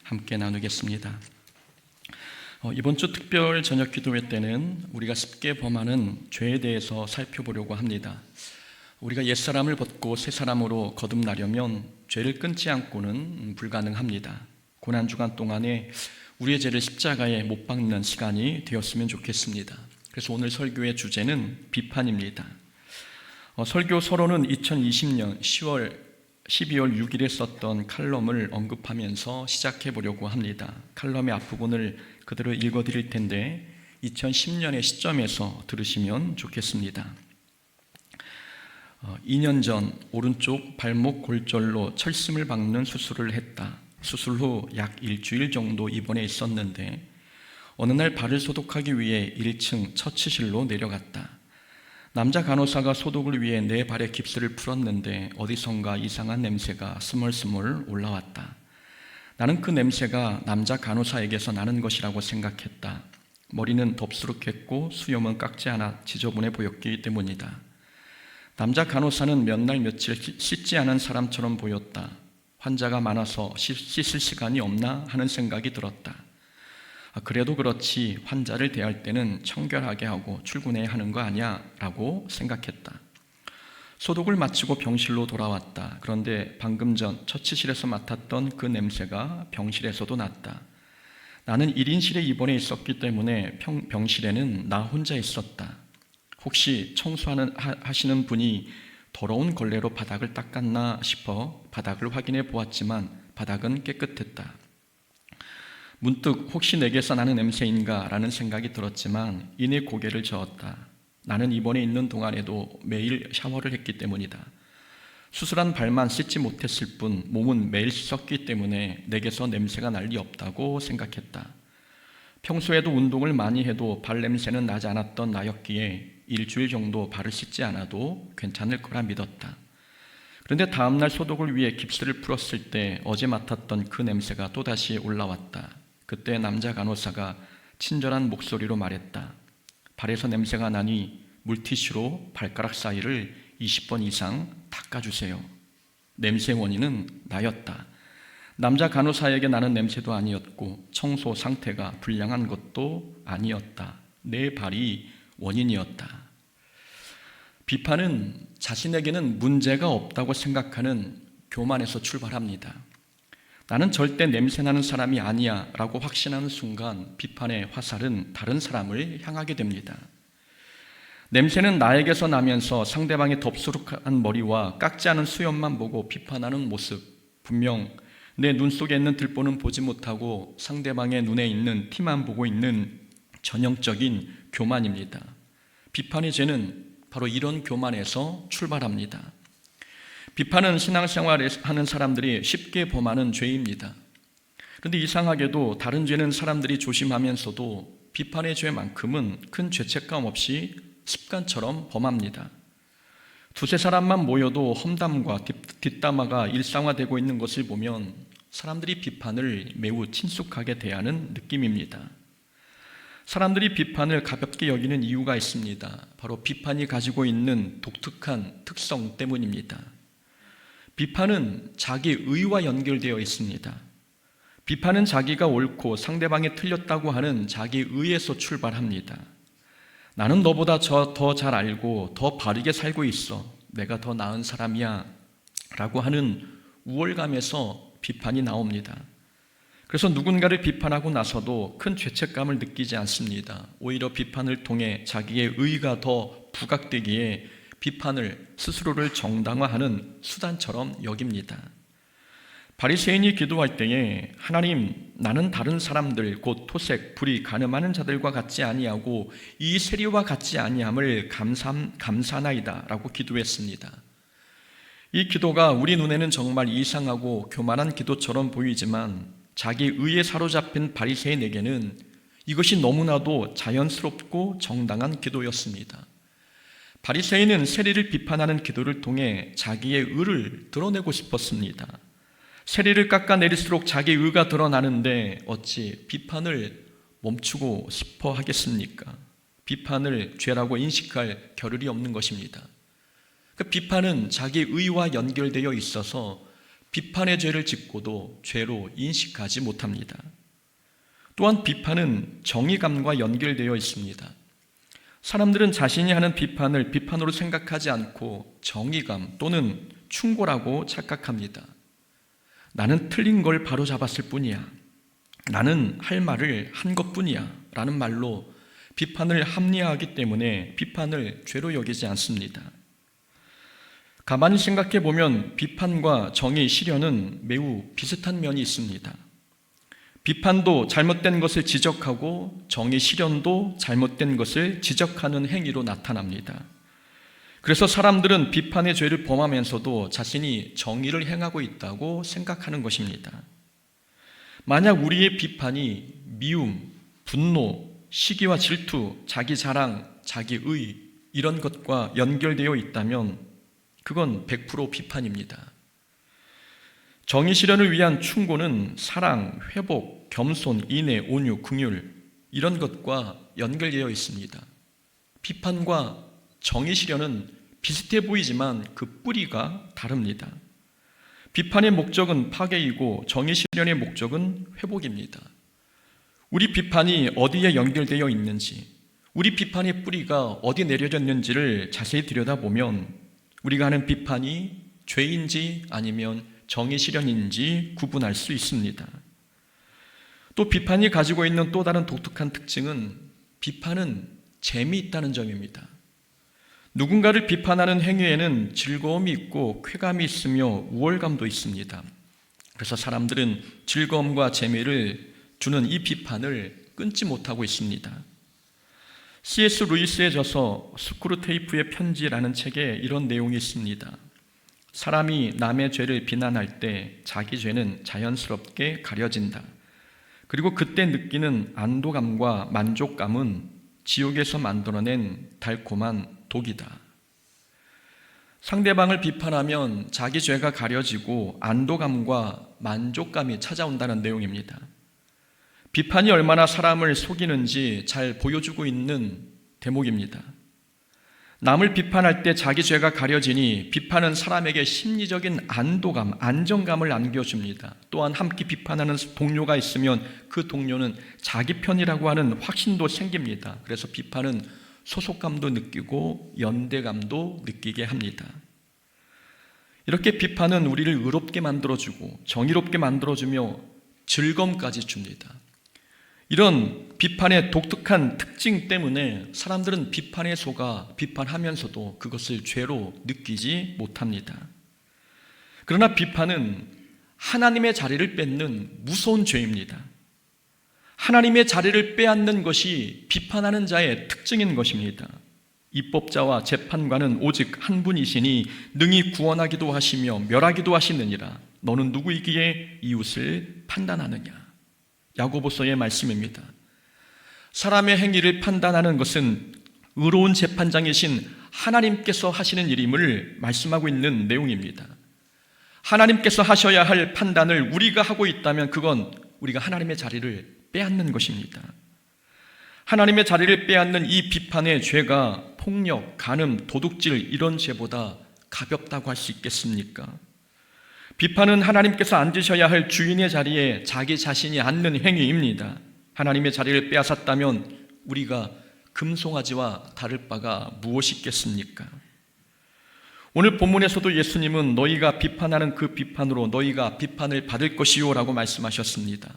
함께 나누겠습니다. 이번 주 특별 저녁 기도회 때는 우리가 쉽게 범하는 죄에 대해서 살펴보려고 합니다. 우리가 옛사람을 벗고 새사람으로 거듭나려면 죄를 끊지 않고는 불가능합니다. 고난주간 동안에 우리의 죄를 십자가에 못 박는 시간이 되었으면 좋겠습니다. 그래서 오늘 설교의 주제는 비판입니다. 설교 서론은 2020년 12월 6일에 썼던 칼럼을 언급하면서 시작해 보려고 합니다. 칼럼의 앞부분을 그대로 읽어드릴 텐데 2010년의 시점에서 들으시면 좋겠습니다. 2년 전 오른쪽 발목 골절로 철심을 박는 수술을 했다. 수술 후 약 일주일 정도 입원해 있었는데 어느 날 발을 소독하기 위해 1층 처치실로 내려갔다. 남자 간호사가 소독을 위해 내 발에 깁스를 풀었는데 어디선가 이상한 냄새가 스멀스멀 올라왔다. 나는 그 냄새가 남자 간호사에게서 나는 것이라고 생각했다. 머리는 덥수룩했고 수염은 깎지 않아 지저분해 보였기 때문이다. 남자 간호사는 몇 날 며칠 씻지 않은 사람처럼 보였다. 환자가 많아서 씻을 시간이 없나 하는 생각이 들었다. 그래도 그렇지 환자를 대할 때는 청결하게 하고 출근해야 하는 거 아니야? 라고 생각했다. 소독을 마치고 병실로 돌아왔다. 그런데 방금 전 처치실에서 맡았던 그 냄새가 병실에서도 났다. 나는 1인실에 입원해 있었기 때문에 병실에는 나 혼자 있었다. 혹시 청소하시는 분이 더러운 걸레로 바닥을 닦았나 싶어 바닥을 확인해 보았지만 바닥은 깨끗했다. 문득 혹시 내게서 나는 냄새인가 라는 생각이 들었지만 이내 고개를 저었다. 나는 입원해 있는 동안에도 매일 샤워를 했기 때문이다. 수술한 발만 씻지 못했을 뿐 몸은 매일 씻었기 때문에 내게서 냄새가 날 리 없다고 생각했다. 평소에도 운동을 많이 해도 발 냄새는 나지 않았던 나였기에 일주일 정도 발을 씻지 않아도 괜찮을 거라 믿었다. 그런데 다음날 소독을 위해 깁스를 풀었을 때 어제 맡았던 그 냄새가 또다시 올라왔다. 그때 남자 간호사가 친절한 목소리로 말했다. 발에서 냄새가 나니 물티슈로 발가락 사이를 20번 이상 닦아주세요. 냄새 원인은 나였다. 남자 간호사에게 나는 냄새도 아니었고 청소 상태가 불량한 것도 아니었다. 내 발이 원인이었다. 비판은 자신에게는 문제가 없다고 생각하는 교만에서 출발합니다. 나는 절대 냄새나는 사람이 아니야 라고 확신하는 순간 비판의 화살은 다른 사람을 향하게 됩니다. 냄새는 나에게서 나면서 상대방의 덥수룩한 머리와 깎지 않은 수염만 보고 비판하는 모습, 분명 내 눈 속에 있는 들보는 보지 못하고 상대방의 눈에 있는 티만 보고 있는 전형적인 교만입니다. 비판의 죄는 바로 이런 교만에서 출발합니다. 비판은 신앙생활을 하는 사람들이 쉽게 범하는 죄입니다. 그런데 이상하게도 다른 죄는 사람들이 조심하면서도 비판의 죄만큼은 큰 죄책감 없이 습관처럼 범합니다. 두세 사람만 모여도 험담과 뒷담화가 일상화되고 있는 것을 보면 사람들이 비판을 매우 친숙하게 대하는 느낌입니다. 사람들이 비판을 가볍게 여기는 이유가 있습니다. 바로 비판이 가지고 있는 독특한 특성 때문입니다. 비판은 자기 의와 연결되어 있습니다. 비판은 자기가 옳고 상대방이 틀렸다고 하는 자기 의에서 출발합니다. 나는 너보다 더 잘 알고 더 바르게 살고 있어. 내가 더 나은 사람이야. 라고 하는 우월감에서 비판이 나옵니다. 그래서 누군가를 비판하고 나서도 큰 죄책감을 느끼지 않습니다. 오히려 비판을 통해 자기의 의가 더 부각되기에 비판을 스스로를 정당화하는 수단처럼 여깁니다. 바리새인이 기도할 때에 하나님, 나는 다른 사람들 곧 토색, 불의, 간음하는 자들과 같지 아니하고 이 세리와 같지 아니함을 감사나이다 라고 기도했습니다. 이 기도가 우리 눈에는 정말 이상하고 교만한 기도처럼 보이지만 자기 의에 사로잡힌 바리새인에게는 이것이 너무나도 자연스럽고 정당한 기도였습니다. 바리새인은 세리를 비판하는 기도를 통해 자기의 의를 드러내고 싶었습니다. 세리를 깎아내릴수록 자기 의가 드러나는데 어찌 비판을 멈추고 싶어 하겠습니까? 비판을 죄라고 인식할 겨를이 없는 것입니다. 그 비판은 자기 의와 연결되어 있어서 비판의 죄를 짓고도 죄로 인식하지 못합니다. 또한 비판은 정의감과 연결되어 있습니다. 사람들은 자신이 하는 비판을 비판으로 생각하지 않고 정의감 또는 충고라고 착각합니다. 나는 틀린 걸 바로잡았을 뿐이야. 나는 할 말을 한 것뿐이야. 라는 말로 비판을 합리화하기 때문에 비판을 죄로 여기지 않습니다. 가만히 생각해 보면 비판과 정의 실현은 매우 비슷한 면이 있습니다. 비판도 잘못된 것을 지적하고 정의 실현도 잘못된 것을 지적하는 행위로 나타납니다. 그래서 사람들은 비판의 죄를 범하면서도 자신이 정의를 행하고 있다고 생각하는 것입니다. 만약 우리의 비판이 미움, 분노, 시기와 질투, 자기 자랑, 자기의 이런 것과 연결되어 있다면 그건 100% 비판입니다. 정의 실현을 위한 충고는 사랑, 회복, 겸손, 인애, 온유, 긍휼 이런 것과 연결되어 있습니다. 비판과 정의 실현은 비슷해 보이지만 그 뿌리가 다릅니다. 비판의 목적은 파괴이고 정의 실현의 목적은 회복입니다. 우리 비판이 어디에 연결되어 있는지, 우리 비판의 뿌리가 어디 내려졌는지를 자세히 들여다보면 우리가 하는 비판이 죄인지 아니면 정의 실현인지 구분할 수 있습니다. 또 비판이 가지고 있는 또 다른 독특한 특징은 비판은 재미있다는 점입니다. 누군가를 비판하는 행위에는 즐거움이 있고 쾌감이 있으며 우월감도 있습니다. 그래서 사람들은 즐거움과 재미를 주는 이 비판을 끊지 못하고 있습니다. C.S. 루이스의 저서 스크루테이프의 편지라는 책에 이런 내용이 있습니다. 사람이 남의 죄를 비난할 때 자기 죄는 자연스럽게 가려진다. 그리고 그때 느끼는 안도감과 만족감은 지옥에서 만들어낸 달콤한 독이다. 상대방을 비판하면 자기 죄가 가려지고 안도감과 만족감이 찾아온다는 내용입니다. 비판이 얼마나 사람을 속이는지 잘 보여주고 있는 대목입니다. 남을 비판할 때 자기 죄가 가려지니 비판은 사람에게 심리적인 안도감, 안정감을 안겨줍니다. 또한 함께 비판하는 동료가 있으면 그 동료는 자기 편이라고 하는 확신도 생깁니다. 그래서 비판은 소속감도 느끼고 연대감도 느끼게 합니다. 이렇게 비판은 우리를 의롭게 만들어주고 정의롭게 만들어주며 즐거움까지 줍니다. 이런 비판의 독특한 특징 때문에 사람들은 비판에 속아 비판하면서도 그것을 죄로 느끼지 못합니다. 그러나 비판은 하나님의 자리를 뺏는 무서운 죄입니다. 하나님의 자리를 빼앗는 것이 비판하는 자의 특징인 것입니다. 입법자와 재판관은 오직 한 분이시니 능히 구원하기도 하시며 멸하기도 하시느니라. 너는 누구이기에 이웃을 판단하느냐. 야고보서의 말씀입니다. 사람의 행위를 판단하는 것은 의로운 재판장이신 하나님께서 하시는 일임을 말씀하고 있는 내용입니다. 하나님께서 하셔야 할 판단을 우리가 하고 있다면 그건 우리가 하나님의 자리를 빼앗는 것입니다. 하나님의 자리를 빼앗는 이 비판의 죄가 폭력, 간음, 도둑질 이런 죄보다 가볍다고 할 수 있겠습니까? 비판은 하나님께서 앉으셔야 할 주인의 자리에 자기 자신이 앉는 행위입니다. 하나님의 자리를 빼앗았다면 우리가 금송아지와 다를 바가 무엇이 있겠습니까? 오늘 본문에서도 예수님은 너희가 비판하는 그 비판으로 너희가 비판을 받을 것이요 라고 말씀하셨습니다.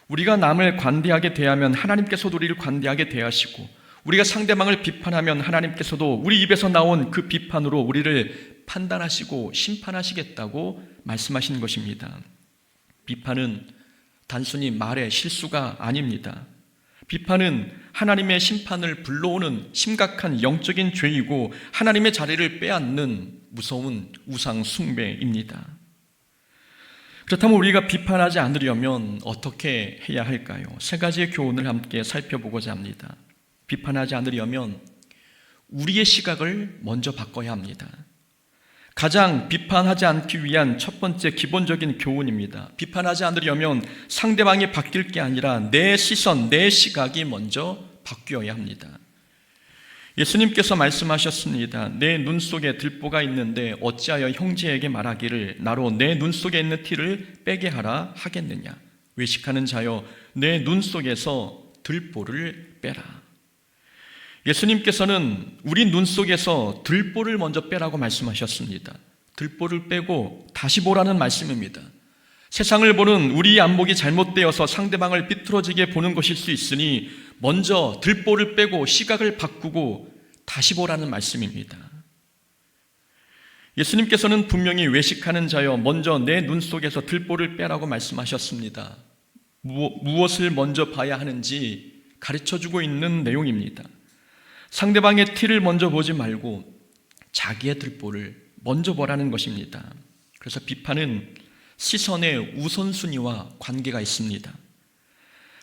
우리가 남을 관대하게 대하면 하나님께서도 우리를 관대하게 대하시고 우리가 상대방을 비판하면 하나님께서도 우리 입에서 나온 그 비판으로 우리를 판단하시고 심판하시겠다고 말씀하신 것입니다. 비판은 단순히 말의 실수가 아닙니다. 비판은 하나님의 심판을 불러오는 심각한 영적인 죄이고 하나님의 자리를 빼앗는 무서운 우상 숭배입니다. 그렇다면 우리가 비판하지 않으려면 어떻게 해야 할까요? 세 가지의 교훈을 함께 살펴보고자 합니다. 비판하지 않으려면 우리의 시각을 먼저 바꿔야 합니다. 가장 비판하지 않기 위한 첫 번째 기본적인 교훈입니다. 비판하지 않으려면 상대방이 바뀔 게 아니라 내 시선, 내 시각이 먼저 바뀌어야 합니다. 예수님께서 말씀하셨습니다. 내 눈 속에 들보가 있는데 어찌하여 형제에게 말하기를 나로 내 눈 속에 있는 티를 빼게 하라 하겠느냐. 외식하는 자여 내 눈 속에서 들보를 빼라. 예수님께서는 우리 눈 속에서 들보를 먼저 빼라고 말씀하셨습니다. 들보를 빼고 다시 보라는 말씀입니다. 세상을 보는 우리 안목이 잘못되어서 상대방을 삐뚤어지게 보는 것일 수 있으니 먼저 들보를 빼고 시각을 바꾸고 다시 보라는 말씀입니다. 예수님께서는 분명히 외식하는 자여 먼저 내 눈 속에서 들보를 빼라고 말씀하셨습니다. 무엇을 먼저 봐야 하는지 가르쳐주고 있는 내용입니다. 상대방의 티를 먼저 보지 말고 자기의 들보를 먼저 보라는 것입니다. 그래서 비판은 시선의 우선순위와 관계가 있습니다.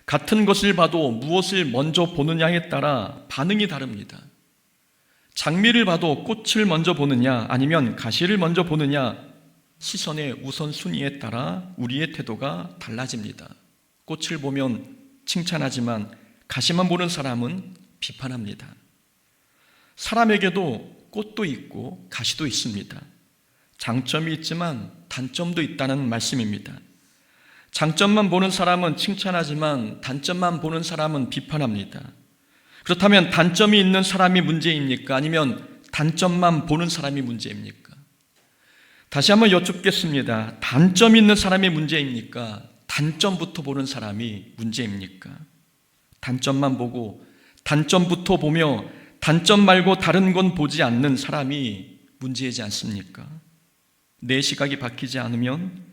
같은 것을 봐도 무엇을 먼저 보느냐에 따라 반응이 다릅니다. 장미를 봐도 꽃을 먼저 보느냐 아니면 가시를 먼저 보느냐, 시선의 우선순위에 따라 우리의 태도가 달라집니다. 꽃을 보면 칭찬하지만 가시만 보는 사람은 비판합니다. 사람에게도 꽃도 있고 가시도 있습니다. 장점이 있지만 단점도 있다는 말씀입니다. 장점만 보는 사람은 칭찬하지만 단점만 보는 사람은 비판합니다. 그렇다면 단점이 있는 사람이 문제입니까? 아니면 단점만 보는 사람이 문제입니까? 다시 한번 여쭙겠습니다. 단점이 있는 사람이 문제입니까? 단점부터 보는 사람이 문제입니까? 단점만 보고 단점부터 보며 단점 말고 다른 건 보지 않는 사람이 문제이지 않습니까? 내 시각이 바뀌지 않으면,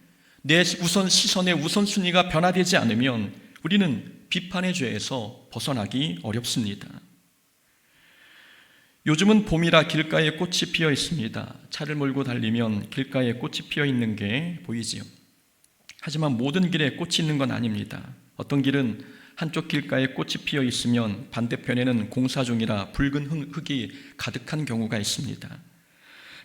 내 우선 시선의 우선순위가 변화되지 않으면 우리는 비판의 죄에서 벗어나기 어렵습니다. 요즘은 봄이라 길가에 꽃이 피어 있습니다. 차를 몰고 달리면 길가에 꽃이 피어 있는 게 보이지요. 하지만 모든 길에 꽃이 있는 건 아닙니다. 어떤 길은 한쪽 길가에 꽃이 피어 있으면 반대편에는 공사 중이라 붉은 흙이 가득한 경우가 있습니다.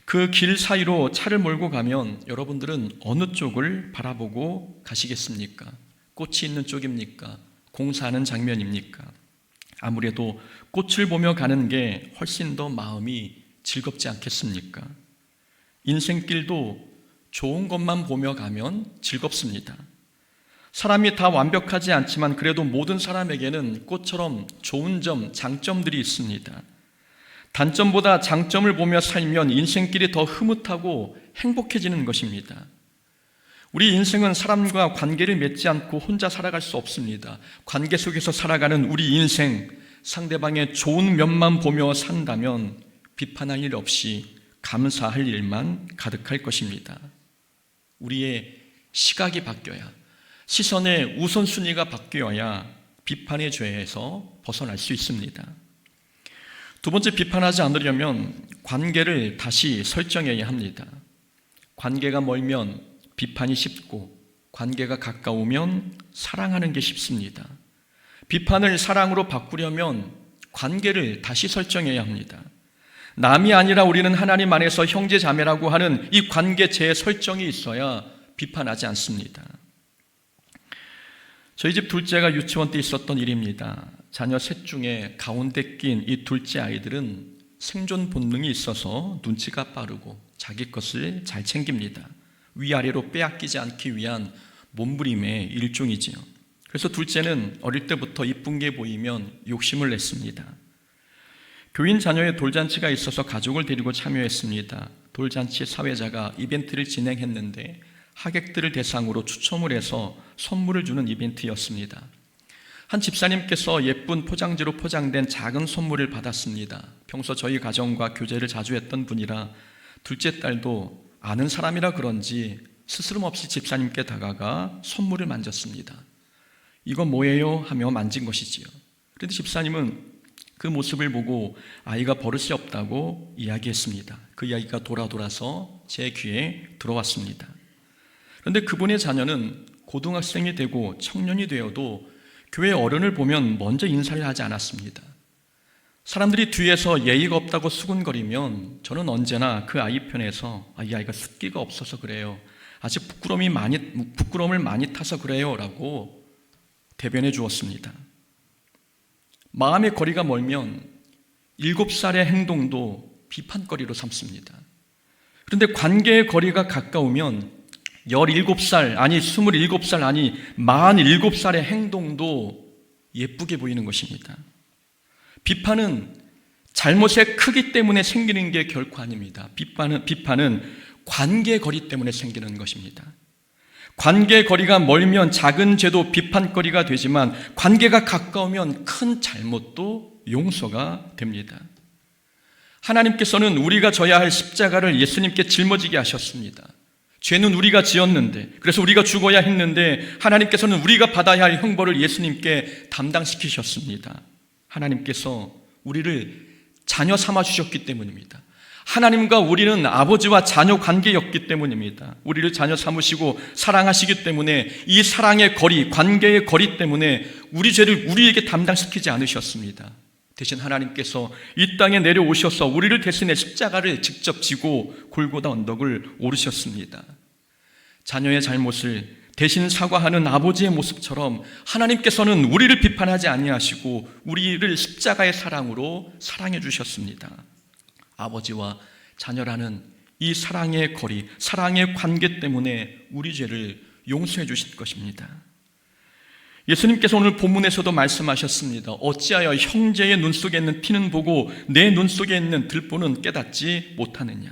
그 길 사이로 차를 몰고 가면 여러분들은 어느 쪽을 바라보고 가시겠습니까? 꽃이 있는 쪽입니까? 공사하는 장면입니까? 아무래도 꽃을 보며 가는 게 훨씬 더 마음이 즐겁지 않겠습니까? 인생길도 좋은 것만 보며 가면 즐겁습니다. 사람이 다 완벽하지 않지만 그래도 모든 사람에게는 꽃처럼 좋은 점, 장점들이 있습니다. 단점보다 장점을 보며 살면 인생길이 더 흐뭇하고 행복해지는 것입니다. 우리 인생은 사람과 관계를 맺지 않고 혼자 살아갈 수 없습니다. 관계 속에서 살아가는 우리 인생, 상대방의 좋은 면만 보며 산다면 비판할 일 없이 감사할 일만 가득할 것입니다. 우리의 시각이 바뀌어야, 시선의 우선순위가 바뀌어야 비판의 죄에서 벗어날 수 있습니다. 두 번째, 비판하지 않으려면 관계를 다시 설정해야 합니다. 관계가 멀면 비판이 쉽고 관계가 가까우면 사랑하는 게 쉽습니다. 비판을 사랑으로 바꾸려면 관계를 다시 설정해야 합니다. 남이 아니라 우리는 하나님 안에서 형제 자매라고 하는 이 관계 재설정이 있어야 비판하지 않습니다. 저희 집 둘째가 유치원 때 있었던 일입니다. 자녀 셋 중에 가운데 낀 이 둘째 아이들은 생존 본능이 있어서 눈치가 빠르고 자기 것을 잘 챙깁니다. 위아래로 빼앗기지 않기 위한 몸부림의 일종이지요. 그래서 둘째는 어릴 때부터 이쁜 게 보이면 욕심을 냈습니다. 교인 자녀의 돌잔치가 있어서 가족을 데리고 참여했습니다. 돌잔치 사회자가 이벤트를 진행했는데 하객들을 대상으로 추첨을 해서 선물을 주는 이벤트였습니다. 한 집사님께서 예쁜 포장지로 포장된 작은 선물을 받았습니다. 평소 저희 가정과 교제를 자주 했던 분이라 둘째 딸도 아는 사람이라 그런지 스스럼없이 집사님께 다가가 선물을 만졌습니다. 이건 뭐예요? 하며 만진 것이지요. 그런데 집사님은 그 모습을 보고 아이가 버릇이 없다고 이야기했습니다. 그 이야기가 돌아서 제 귀에 들어왔습니다. 그런데 그분의 자녀는 고등학생이 되고 청년이 되어도 교회 어른을 보면 먼저 인사를 하지 않았습니다. 사람들이 뒤에서 예의가 없다고 수군거리면 저는 언제나 그 아이 편에서 이 아이가 습기가 없어서 그래요, 아직 부끄러움을 많이 타서 그래요 라고 대변해 주었습니다. 마음의 거리가 멀면 7살의 행동도 비판거리로 삼습니다. 그런데 관계의 거리가 가까우면 17살, 아니 27살, 아니 47살의 행동도 예쁘게 보이는 것입니다. 비판은 잘못의 크기 때문에 생기는 게 결코 아닙니다. 비판은 관계의 거리 때문에 생기는 것입니다. 관계의 거리가 멀면 작은 죄도 비판거리가 되지만 관계가 가까우면 큰 잘못도 용서가 됩니다. 하나님께서는 우리가 져야 할 십자가를 예수님께 짊어지게 하셨습니다. 죄는 우리가 지었는데, 그래서 우리가 죽어야 했는데 하나님께서는 우리가 받아야 할 형벌을 예수님께 담당시키셨습니다. 하나님께서 우리를 자녀 삼아 주셨기 때문입니다. 하나님과 우리는 아버지와 자녀 관계였기 때문입니다. 우리를 자녀 삼으시고 사랑하시기 때문에 이 사랑의 거리, 관계의 거리 때문에 우리 죄를 우리에게 담당시키지 않으셨습니다. 대신 하나님께서 이 땅에 내려오셔서 우리를 대신해 십자가를 직접 지고 골고다 언덕을 오르셨습니다. 자녀의 잘못을 대신 사과하는 아버지의 모습처럼 하나님께서는 우리를 비판하지 아니하시고 우리를 십자가의 사랑으로 사랑해 주셨습니다. 아버지와 자녀라는 이 사랑의 거리, 사랑의 관계 때문에 우리 죄를 용서해 주신 것입니다. 예수님께서 오늘 본문에서도 말씀하셨습니다. 어찌하여 형제의 눈 속에 있는 티는 보고 내 눈 속에 있는 들보는 깨닫지 못하느냐.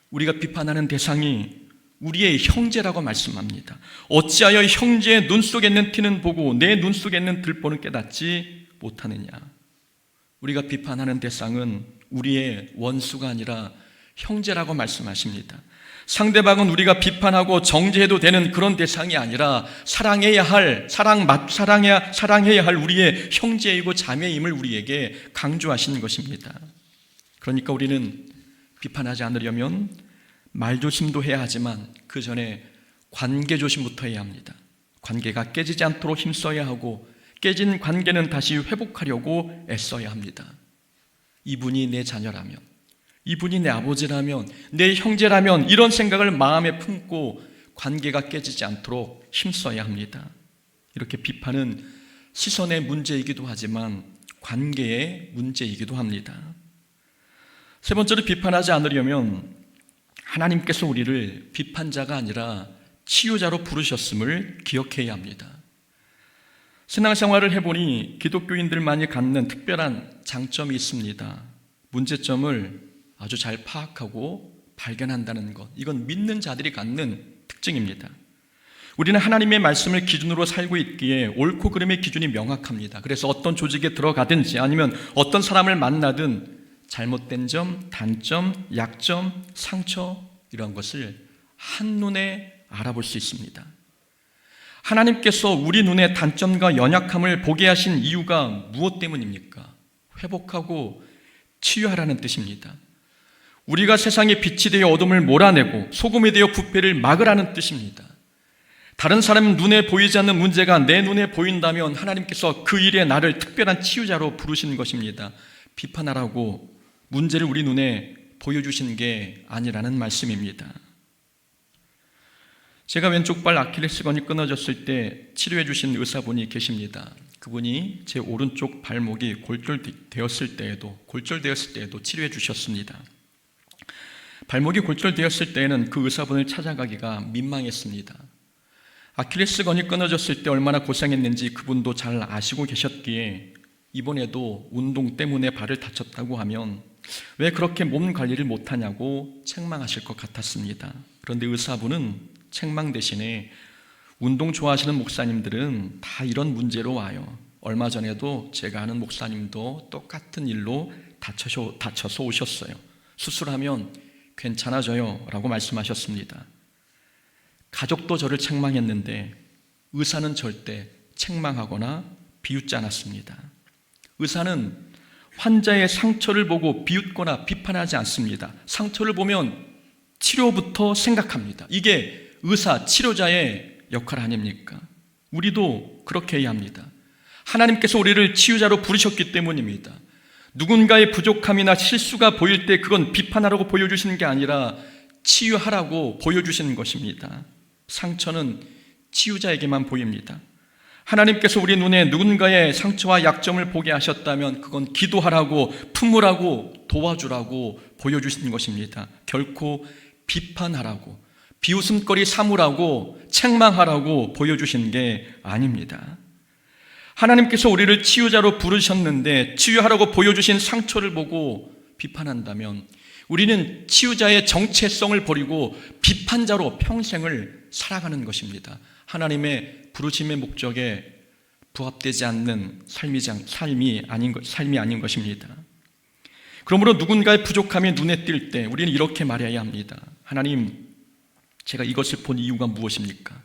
우리가 비판하는 대상이 우리의 형제라고 말씀합니다. 어찌하여 형제의 눈 속에 있는 티는 보고 내 눈 속에 있는 들보는 깨닫지 못하느냐. 우리가 비판하는 대상은 우리의 원수가 아니라 형제라고 말씀하십니다. 상대방은 우리가 비판하고 정죄해도 되는 그런 대상이 아니라 사랑해야 할 우리의 형제이고 자매임을 우리에게 강조하시는 것입니다. 그러니까 우리는 비판하지 않으려면 말조심도 해야 하지만 그 전에 관계조심부터 해야 합니다. 관계가 깨지지 않도록 힘써야 하고 깨진 관계는 다시 회복하려고 애써야 합니다. 이분이 내 자녀라면, 이분이 내 아버지라면, 내 형제라면 이런 생각을 마음에 품고 관계가 깨지지 않도록 힘써야 합니다. 이렇게 비판은 시선의 문제이기도 하지만 관계의 문제이기도 합니다. 세 번째로 비판하지 않으려면 하나님께서 우리를 비판자가 아니라 치유자로 부르셨음을 기억해야 합니다. 신앙생활을 해보니 기독교인들만이 갖는 특별한 장점이 있습니다. 문제점을 아주 잘 파악하고 발견한다는 것, 이건 믿는 자들이 갖는 특징입니다. 우리는 하나님의 말씀을 기준으로 살고 있기에 옳고 그름의 기준이 명확합니다. 그래서 어떤 조직에 들어가든지 아니면 어떤 사람을 만나든 잘못된 점, 단점, 약점, 상처 이런 것을 한눈에 알아볼 수 있습니다. 하나님께서 우리 눈에 단점과 연약함을 보게 하신 이유가 무엇 때문입니까? 회복하고 치유하라는 뜻입니다. 우리가 세상의 빛이 되어 어둠을 몰아내고 소금이 되어 부패를 막으라는 뜻입니다. 다른 사람 눈에 보이지 않는 문제가 내 눈에 보인다면 하나님께서 그 일에 나를 특별한 치유자로 부르신 것입니다. 비판하라고 문제를 우리 눈에 보여주신 게 아니라는 말씀입니다. 제가 왼쪽 발 아킬레스건이 끊어졌을 때 치료해 주신 의사분이 계십니다. 그분이 제 오른쪽 발목이 골절되었을 때에도 치료해 주셨습니다. 발목이 골절되었을 때에는 그 의사분을 찾아가기가 민망했습니다. 아킬레스건이 끊어졌을 때 얼마나 고생했는지 그분도 잘 아시고 계셨기에 이번에도 운동 때문에 발을 다쳤다고 하면 왜 그렇게 몸 관리를 못하냐고 책망하실 것 같았습니다. 그런데 의사분은 책망 대신에 운동 좋아하시는 목사님들은 다 이런 문제로 와요. 얼마 전에도 제가 아는 목사님도 똑같은 일로 다쳐서 오셨어요. 수술하면 괜찮아져요 라고 말씀하셨습니다. 가족도 저를 책망했는데 의사는 절대 책망하거나 비웃지 않았습니다. 의사는 환자의 상처를 보고 비웃거나 비판하지 않습니다. 상처를 보면 치료부터 생각합니다. 이게 의사, 치료자의 역할 아닙니까? 우리도 그렇게 해야 합니다. 하나님께서 우리를 치유자로 부르셨기 때문입니다. 누군가의 부족함이나 실수가 보일 때 그건 비판하라고 보여주시는 게 아니라 치유하라고 보여주시는 것입니다. 상처는 치유자에게만 보입니다. 하나님께서 우리 눈에 누군가의 상처와 약점을 보게 하셨다면 그건 기도하라고, 품으라고, 도와주라고 보여주신 것입니다. 결코 비판하라고, 비웃음거리 삼으라고, 책망하라고 보여주신 게 아닙니다. 하나님께서 우리를 치유자로 부르셨는데 치유하라고 보여주신 상처를 보고 비판한다면 우리는 치유자의 정체성을 버리고 비판자로 평생을 살아가는 것입니다. 하나님의 부르심의 목적에 부합되지 않는 삶이 아닌 것입니다. 그러므로 누군가의 부족함이 눈에 띌 때 우리는 이렇게 말해야 합니다. 하나님, 제가 이것을 본 이유가 무엇입니까?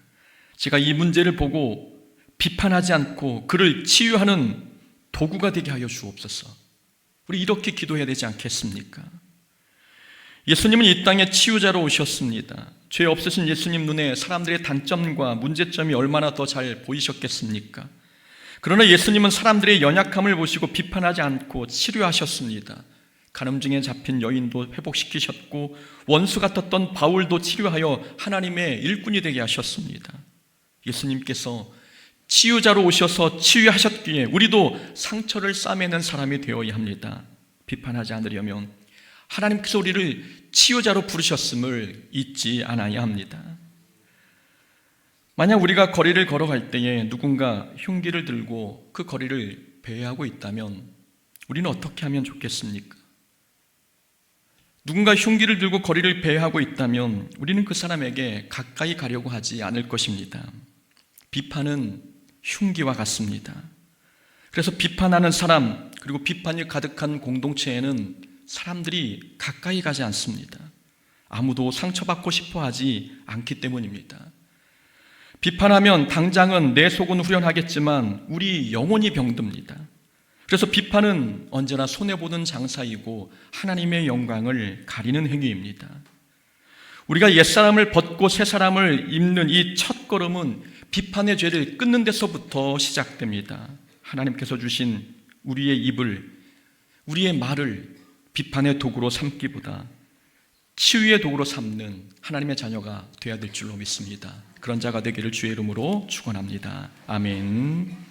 제가 이 문제를 보고 비판하지 않고 그를 치유하는 도구가 되게 하여 주옵소서. 우리 이렇게 기도해야 되지 않겠습니까? 예수님은 이 땅에 치유자로 오셨습니다. 죄 없으신 예수님 눈에 사람들의 단점과 문제점이 얼마나 더 잘 보이셨겠습니까? 그러나 예수님은 사람들의 연약함을 보시고 비판하지 않고 치료하셨습니다. 간음증에 잡힌 여인도 회복시키셨고 원수 같았던 바울도 치료하여 하나님의 일꾼이 되게 하셨습니다. 예수님께서 치유자로 오셔서 치유하셨기에 우리도 상처를 싸매는 사람이 되어야 합니다. 비판하지 않으려면 하나님께서 우리를 치유자로 부르셨음을 잊지 않아야 합니다. 만약 우리가 거리를 걸어갈 때에 누군가 흉기를 들고 그 거리를 배회하고 있다면 우리는 어떻게 하면 좋겠습니까? 누군가 흉기를 들고 거리를 배회하고 있다면 우리는 그 사람에게 가까이 가려고 하지 않을 것입니다. 비판은 흉기와 같습니다. 그래서 비판하는 사람, 그리고 비판이 가득한 공동체에는 사람들이 가까이 가지 않습니다. 아무도 상처받고 싶어 하지 않기 때문입니다. 비판하면 당장은 내 속은 후련하겠지만 우리 영혼이 병듭니다. 그래서 비판은 언제나 손해보는 장사이고 하나님의 영광을 가리는 행위입니다. 우리가 옛사람을 벗고 새사람을 입는 이 첫걸음은 비판의 죄를 끊는 데서부터 시작됩니다. 하나님께서 주신 우리의 입을, 우리의 말을 비판의 도구로 삼기보다 치유의 도구로 삼는 하나님의 자녀가 되어야 될 줄로 믿습니다. 그런 자가 되기를 주의 이름으로 축원합니다. 아멘.